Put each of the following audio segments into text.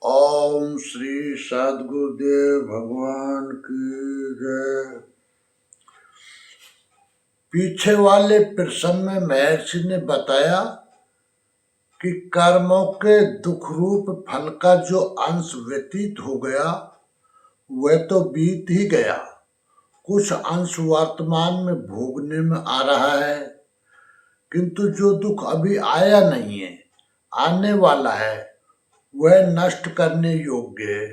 ओम श्री सद्गुरुदेव भगवान की जय। पीछे वाले प्रश्न में महर्षि ने बताया कि कर्मों के दुख रूप फल का जो अंश व्यतीत हो गया वह तो बीत ही गया, कुछ अंश वर्तमान में भोगने में आ रहा है, किंतु जो दुख अभी आया नहीं है, आने वाला है, वह नष्ट करने योग्य है।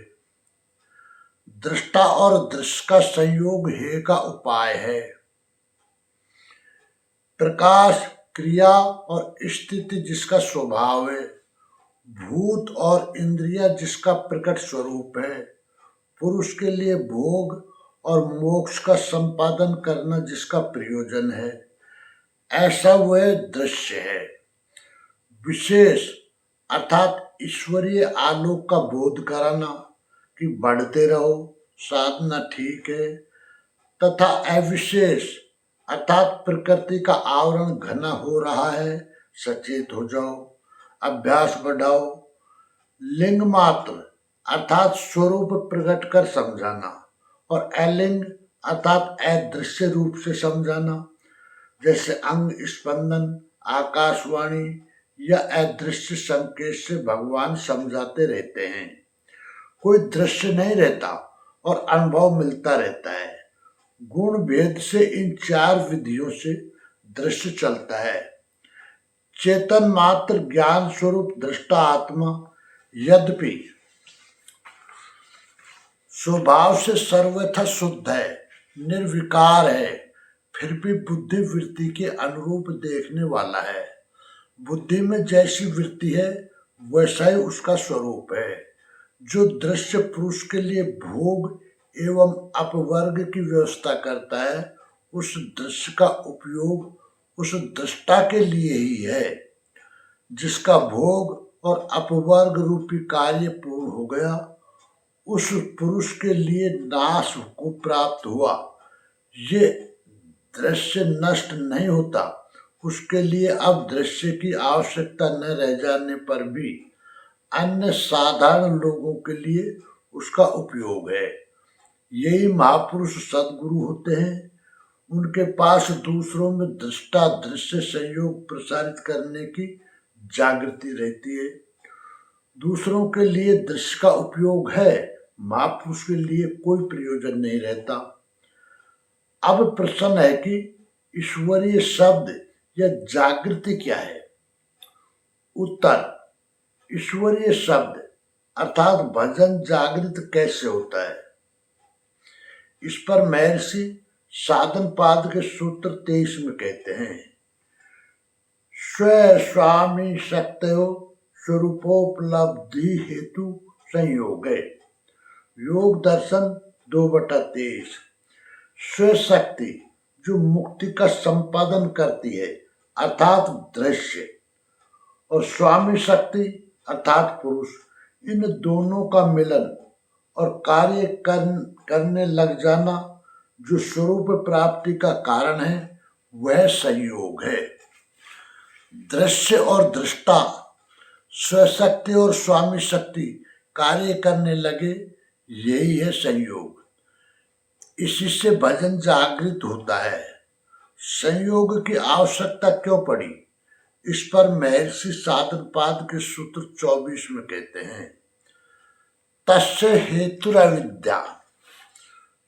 दृष्टा और दृश्य का संयोग हे का उपाय है। प्रकाश, क्रिया और स्थिति जिसका स्वभाव है, भूत और इंद्रिया जिसका प्रकट स्वरूप है, पुरुष के लिए भोग और मोक्ष का संपादन करना जिसका प्रयोजन है, ऐसा वह दृश्य है। विशेष अर्थात ईश्वरीय आलोक का बोध कराना कि बढ़ते रहो, साधना ठीक है, तथा अविशेष अर्थात प्रकृति का आवरण घना हो रहा है, सचेत हो जाओ, अभ्यास बढ़ाओ। लिंग मात्र अर्थात स्वरूप प्रकट कर समझाना और अलिंग अर्थात अदृश्य रूप से समझाना, जैसे अंग स्पंदन, आकाशवाणी या अदृश्य संकेत से भगवान समझाते रहते हैं। कोई दृश्य नहीं रहता और अनुभव मिलता रहता है। गुण भेद से इन चार विधियों से दृश्य चलता है। चेतन मात्र ज्ञान स्वरूप दृष्टा आत्मा यद्यपि स्वभाव से सर्वथा शुद्ध है, निर्विकार है, फिर भी बुद्धि वृत्ति के अनुरूप देखने वाला है। बुद्धि में जैसी वृत्ति है वैसा ही उसका स्वरूप है। जो दृश्य पुरुष के लिए भोग एवं अपवर्ग की व्यवस्था करता है, उस दृश्य का उपयोग उस दृष्टा के लिए ही है। जिसका भोग और अपवर्ग रूपी कार्य पूर्ण हो गया, उस पुरुष के लिए नाश को प्राप्त हुआ। ये दृश्य नष्ट नहीं होता, उसके लिए अब दृश्य की आवश्यकता न रह जाने पर भी अन्य साधारण लोगों के लिए उसका उपयोग है। यही महापुरुष सद्गुरु होते हैं। उनके पास दूसरों में दृष्टा दृश्य संयोग प्रसारित करने की जागृति रहती है। दूसरों के लिए दृश्य का उपयोग है, महापुरुष के लिए कोई प्रयोजन नहीं रहता। अब प्रश्न है कि ईश्वरीय शब्द या जागृति क्या है? उत्तर, ईश्वरीय शब्द अर्थात भजन जागृत कैसे होता है? इस पर महर्षि साधन पाद के सूत्र 23 में कहते हैं, स्व स्वामी शक्तयो स्वरूपोपलब्धि हेतु संयोग है। योग दर्शन 2/23। स्व शक्ति जो मुक्ति का संपादन करती है अर्थात दृश्य, और स्वामी शक्ति अर्थात पुरुष, इन दोनों का मिलन और कार्य करने लग जाना जो स्वरूप प्राप्ति का कारण है, वह संयोग है। दृश्य और दृष्टा, स्वशक्ति और स्वामी शक्ति कार्य करने लगे, यही है संयोग। इसी से भजन जागृत होता है। संयोग की आवश्यकता क्यों पड़ी? इस पर महर्षि साधनपाद के सूत्र 24 में कहते हैं, तस्य हेतुरविद्या।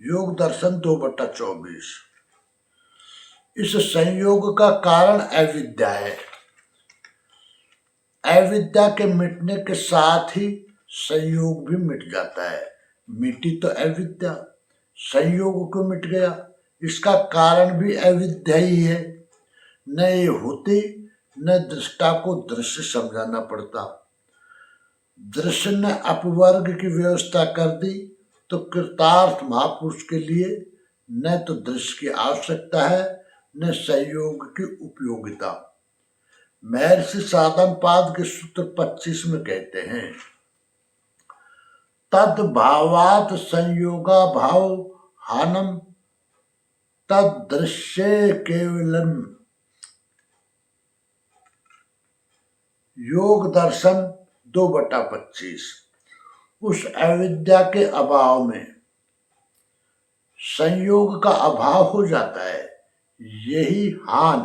योग दर्शन 2/24। इस संयोग का कारण अविद्या है। अविद्या के मिटने के साथ ही संयोग भी मिट जाता है। मिटी तो अविद्या, संयोग को मिट गया, इसका कारण भी अविद्या ही है। न ये होती न दृष्टा को दृश्य समझाना पड़ता। दृश्य ने अपवर्ग की व्यवस्था कर दी तो कृतार्थ महापुरुष के लिए न तो दृश्य की आवश्यकता है न संयोग की उपयोगिता। महर्षि साधनपाद के सूत्र 25 में कहते हैं, तद भावात संयोगा भाव हानम तद दृश्य केवलम। योग दर्शन 2/25। उस अविद्या के अभाव में संयोग का अभाव हो जाता है। यही हान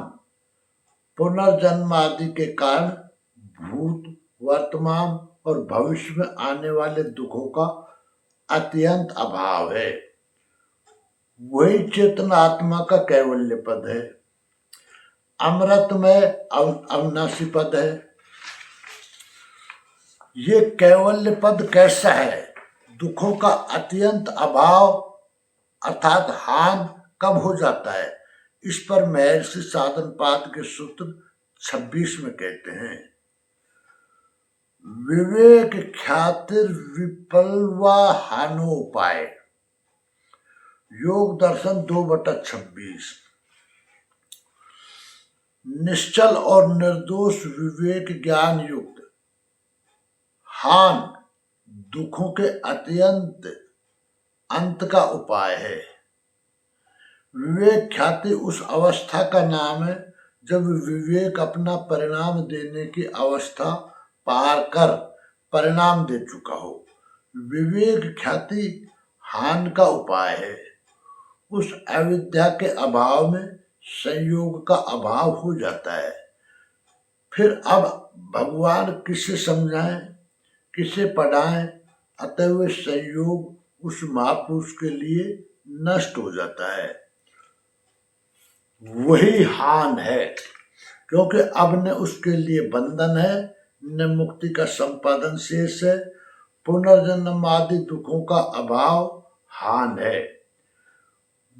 पुनर्जन्म आदि के कारण भूत, वर्तमान और भविष्य में आने वाले दुखों का अत्यंत अभाव है। वही चेतन आत्मा का कैवल्य पद है, अमृतमय अविनाशी पद है। ये कैवल्य पद कैसा है? दुखों का अत्यंत अभाव अर्थात हान कब हो जाता है? इस पर महर्षि साधनपाद के सूत्र 26 में कहते हैं, विवेक ख्यातिर विपलवा हानोपाय। योग दर्शन 2/26। निश्चल और निर्दोष विवेक ज्ञान युक्त हान दुखों के अत्यंत अंत का उपाय है। विवेक ख्याति उस अवस्था का नाम है जब विवेक अपना परिणाम देने की अवस्था पार कर परिणाम दे चुका हो। विवेक ख्याति हान का उपाय है। उस अविद्या के अभाव में संयोग का अभाव हो जाता है। फिर अब भगवान किसे समझाएं, किसे पढ़ाएं? अतः संयोग उस महापुरुष के लिए नष्ट हो जाता है। वही हान है, क्योंकि अब न उसके लिए बंधन है, न मुक्ति का संपादन शेष है। पुनर्जन्म आदि दुखों का अभाव हान है।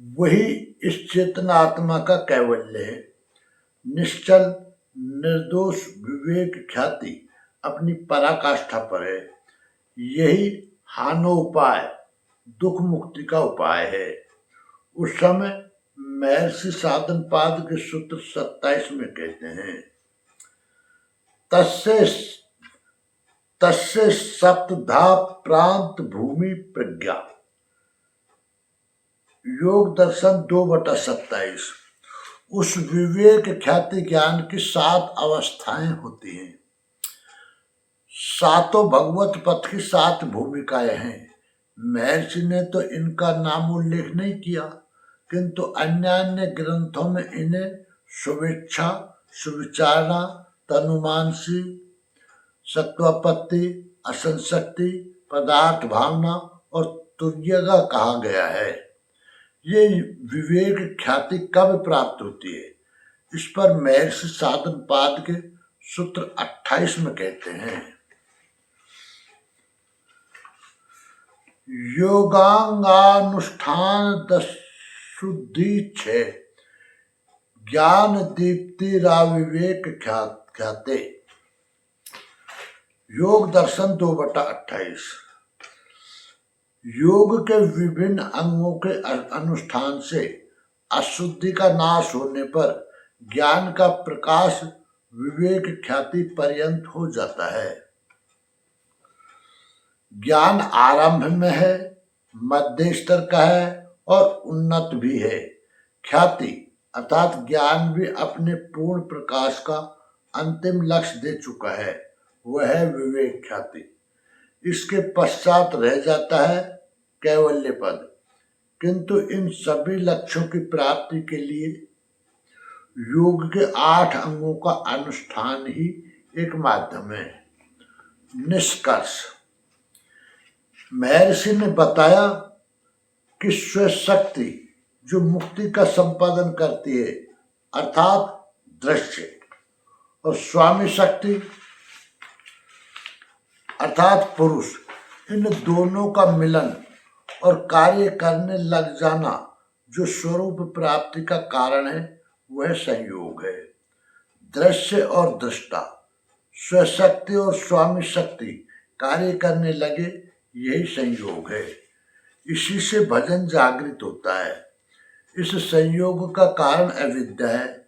वही इस चेतन आत्मा का कैवल्य है। निश्चल निर्दोष विवेक ख्याति अपनी पराकाष्ठा पर है। यही हानोपाय दुख मुक्ति का उपाय है। उस समय महर्षि साधनपाद के सूत्र 27 में कहते हैं, तस्य सप्तधा प्रांत भूमि प्रज्ञा। योग दर्शन 2/27। उस विवेक ख्याति ज्ञान की 7 अवस्थाएं होती हैं। 7 भगवत पथ की 7 भूमिकाएं हैं। महर्षि ने तो इनका नाम उल्लेख नहीं किया, किंतु अन्य ग्रंथों में इन्हें शुभेच्छा, सुविचारणा, तनुमानसी, सत्वापत्ति, असंशक्ति, पदार्थ भावना और तुर्यगा कहा गया है। ये विवेक ख्याति कब प्राप्त होती है? इस पर महर्षि साधनपाद के सूत्र 28 में कहते हैं, योगांगानुष्ठान 10 शुद्धि 6 ज्ञान दीप्ति राविवेक ख्याते। योग दर्शन 2/28। योग के विभिन्न अंगों के अनुष्ठान से अशुद्धि का नाश होने पर ज्ञान का प्रकाश विवेक ख्याति पर्यंत हो जाता है। ज्ञान आरंभ में है, मध्य स्तर का है और उन्नत भी है। ख्याति अर्थात ज्ञान भी अपने पूर्ण प्रकाश का अंतिम लक्ष्य दे चुका है, वह है विवेक ख्याति। इसके पश्चात रह जाता है कैवल्य पद। किंतु इन सभी लक्ष्यों की प्राप्ति के लिए योग के 8 अंगों का अनुष्ठान ही एक माध्यम है। निष्कर्ष, महर्षि ने बताया कि स्वशक्ति जो मुक्ति का संपादन करती है अर्थात दृश्य, और स्वामी शक्ति अर्थात पुरुष, इन दोनों का मिलन और कार्य करने लग जाना जो स्वरूप प्राप्ति का कारण है, वह संयोग है। दृश्य और दृष्टा, स्वशक्ति और स्वामी शक्ति कार्य करने लगे, यही संयोग है। इसी से भजन जागृत होता है। इस संयोग का कारण अविद्या है।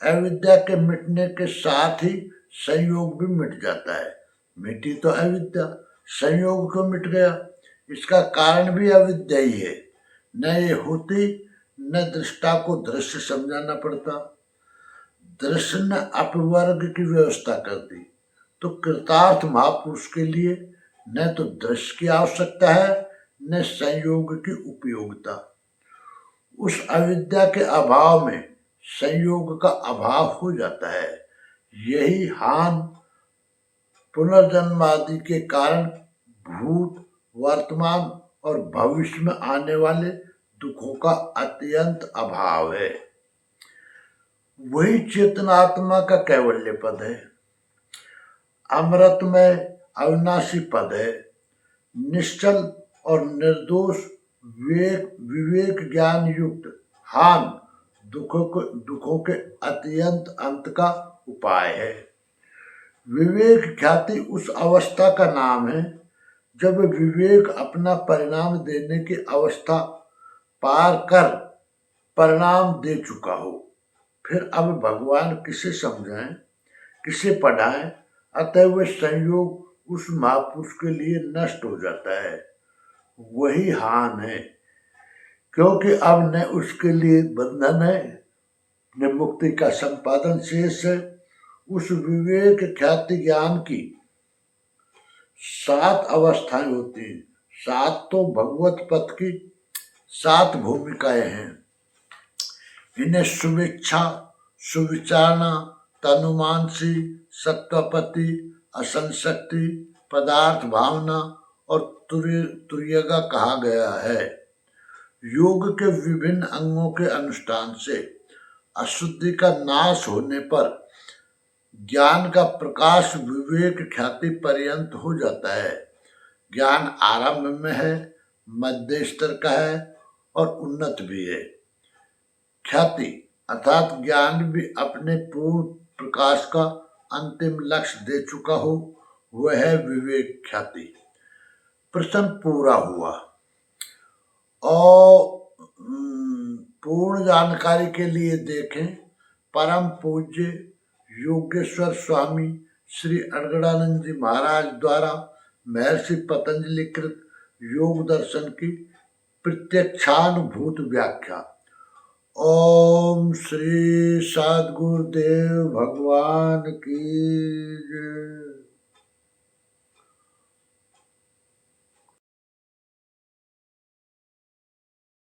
अविद्या के मिटने के साथ ही संयोग भी मिट जाता है। मिटी तो अविद्या, संयोग को मिट गया। इसका कारण भी अविद्या ही है। न ये होती, न दृष्टा को दृश्य समझाना पड़ता। दृश्य ने अपवर्ग की व्यवस्था कर दी, तो कृतार्थ महापुरुष के लिए न तो दृश्य की आवश्यकता है न संयोग की उपयोगिता। उस अविद्या के अभाव में संयोग का अभाव हो जाता है। यही हान पुनर्जन्म आदि के कारण भूत, वर्तमान और भविष्य में आने वाले दुखों का अत्यंत अभाव है। वही चेतनात्मा का कैवल्य पद है, अमृतमय अविनाशी पद है, निश्चल और निर्दोष विवेक ज्ञान युक्त हान दुखों के अत्यंत अंत का उपाय है। विवेक ख्याति उस अवस्था का नाम है जब विवेक अपना परिणाम देने की अवस्था पार कर परिणाम दे चुका हो। फिर अब भगवान किसे समझाएं, किसे पढ़ाएं, अतः वह संयोग उस महापुरुष के लिए नष्ट हो जाता है। वही हान है, क्योंकि अब न उसके लिए बंधन है न मुक्ति का संपादन शेष है। उस विवेक ख्याति ज्ञान की 7 अवस्थाएं होती हैं। 7 तो भगवत पथ की 7 भूमिकाएं हैं। इन्हें सुविच्छा, सुविचारणा, तनुमानसी, सत्वपति, असंशक्ति, पदार्थ भावना और तुर्यगा कहा गया है। योग के विभिन्न अंगों के अनुष्ठान से अशुद्धि का नाश होने पर ज्ञान का प्रकाश विवेक ख्याति पर्यंत हो जाता है। ज्ञान आरंभ में है, मध्य स्तर का है और उन्नत भी है। ख्याति अर्थात ज्ञान भी अपने पूर्ण प्रकाश का अंतिम लक्ष्य दे चुका हो, वह है विवेक ख्याति। प्रश्न पूरा हुआ। और पूर्ण जानकारी के लिए देखें परम पूज्य योगेश्वर स्वामी श्री अड़गड़ानंद जी महाराज द्वारा महर्षि पतंजलि कृत योग दर्शन की प्रत्यक्षानुभूत व्याख्या। ओम श्री सद्गुरुदेव भगवान की जय।